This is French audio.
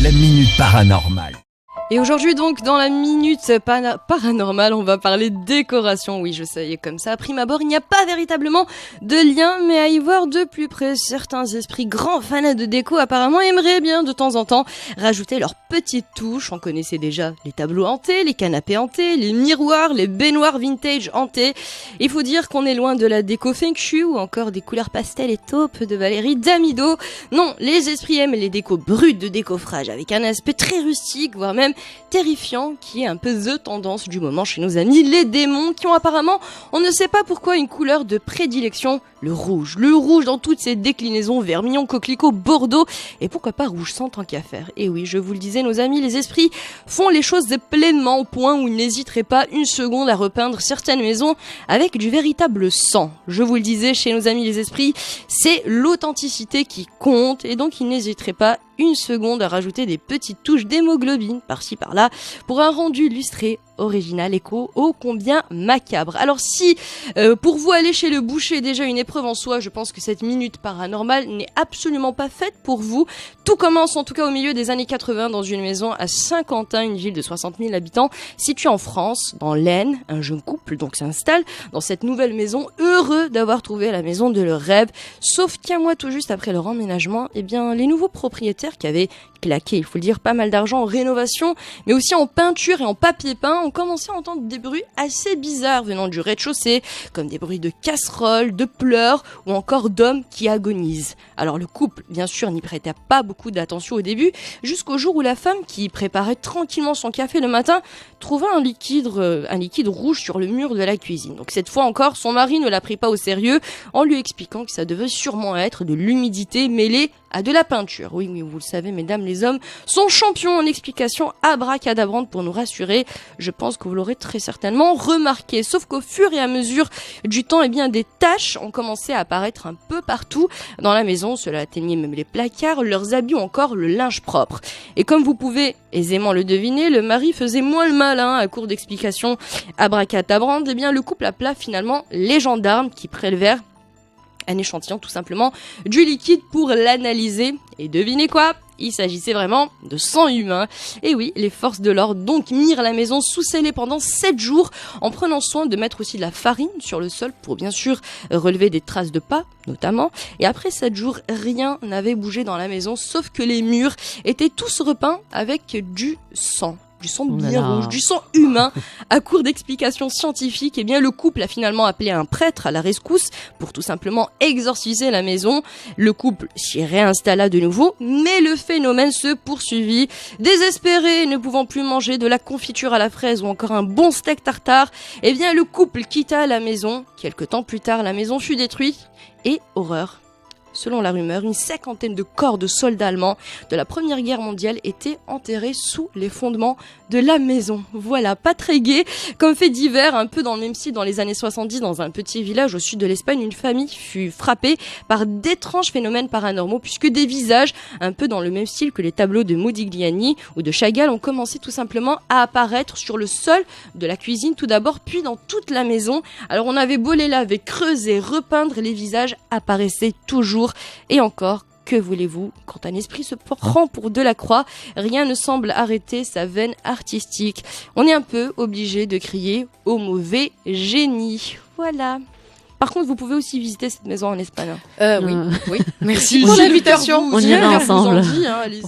la Minute Paranormale. Et aujourd'hui donc dans la minute paranormale, on va parler décoration. Oui, je sais, comme ça, à prime abord, il n'y a pas véritablement de lien, mais à y voir de plus près, certains esprits grands fans de déco apparemment aimeraient bien de temps en temps rajouter leurs petites touches. On connaissait déjà les tableaux hantés, les canapés hantés, les miroirs, les baignoires vintage hantés. Il faut dire qu'on est loin de la déco feng shui ou encore des couleurs pastel et taupe de Valérie Damido. Non, les esprits aiment les décos brutes de décoffrage avec un aspect très rustique, voire même terrifiant, qui est un peu the tendance du moment chez nos amis les démons, qui ont apparemment, on ne sait pas pourquoi, une couleur de prédilection, le rouge dans toutes ses déclinaisons, vermillon, coquelicot, bordeaux, et pourquoi pas rouge sang tant qu'à faire. Et oui, je vous le disais, nos amis les esprits font les choses pleinement, au point où ils n'hésiteraient pas une seconde à repeindre certaines maisons avec du véritable sang. Je vous le disais, chez nos amis les esprits, c'est l'authenticité qui compte, et donc ils n'hésiteraient pas une seconde à rajouter des petites touches d'hémoglobine par-ci par-là pour un rendu illustré, original, éco, ô combien macabre. Alors si pour vous aller chez le boucher est déjà une épreuve en soi, je pense que cette minute paranormale n'est absolument pas faite pour vous. Tout commence en tout cas au milieu des années 80 dans une maison à Saint-Quentin, une ville de 60 000 habitants située en France, dans l'Aisne. Un jeune couple donc s'installe dans cette nouvelle maison, heureux d'avoir trouvé la maison de leur rêve. Sauf qu'un mois tout juste après leur emménagement, eh bien les nouveaux propriétaires qui avaient claqué, il faut le dire, pas mal d'argent en rénovation, mais aussi en peinture et en papier peint, ont commencé à entendre des bruits assez bizarres venant du rez-de-chaussée, comme des bruits de casseroles, de pleurs ou encore d'hommes qui agonisent. Alors le couple, bien sûr, n'y prêtait pas beaucoup d'attention au début, jusqu'au jour où la femme, qui préparait tranquillement son café le matin, trouva un liquide rouge sur le mur de la cuisine. Donc cette fois encore, son mari ne la prit pas au sérieux, en lui expliquant que ça devait sûrement être de l'humidité mêlée à de la peinture. Oui, vous le savez, mesdames, les hommes sont champions en explications abracadabrantes pour nous rassurer. Je pense que vous l'aurez très certainement remarqué. Sauf qu'au fur et à mesure du temps, eh bien, des taches ont commencé à apparaître un peu partout dans la maison. Cela atteignait même les placards, leurs habits ou encore le linge propre. Et comme vous pouvez aisément le deviner, le mari faisait moins le malin à court d'explications abracadabrantes. Eh bien, le couple appela finalement les gendarmes qui prélevèrent un échantillon tout simplement du liquide pour l'analyser. Et devinez quoi ? Il s'agissait vraiment de sang humain. Et oui, les forces de l'ordre donc mirent la maison sous scellé pendant 7 jours, en prenant soin de mettre aussi de la farine sur le sol pour bien sûr relever des traces de pas notamment. Et après 7 jours, rien n'avait bougé dans la maison, sauf que les murs étaient tous repeints avec du sang. Du sang bien rouge, du sang humain. À court d'explications scientifiques, eh bien le couple a finalement appelé un prêtre à la rescousse pour tout simplement exorciser la maison. Le couple s'y réinstalla de nouveau, mais le phénomène se poursuivit. Désespéré, ne pouvant plus manger de la confiture à la fraise ou encore un bon steak tartare, eh bien le couple quitta la maison. Quelque temps plus tard, la maison fut détruite et horreur. Selon la rumeur, une 50aine de corps de soldats allemands de la Première Guerre mondiale étaient enterrés sous les fondements de la maison. Voilà, pas très gai. Comme fait divers, un peu dans le même style, dans les années 70, dans un petit village au sud de l'Espagne, une famille fut frappée par d'étranges phénomènes paranormaux, puisque des visages, un peu dans le même style que les tableaux de Modigliani ou de Chagall, ont commencé tout simplement à apparaître sur le sol de la cuisine tout d'abord, puis dans toute la maison. Alors on avait beau les laver, creuser, repeindre, les visages apparaissaient toujours. Et encore, que voulez-vous, quand un esprit se prend pour Delacroix, rien ne semble arrêter sa veine artistique. On est un peu obligé de crier au mauvais génie. Voilà. Par contre, vous pouvez aussi visiter cette maison en Espagne. Oui. Merci pour l'invitation. On ira ensemble. Allez-y.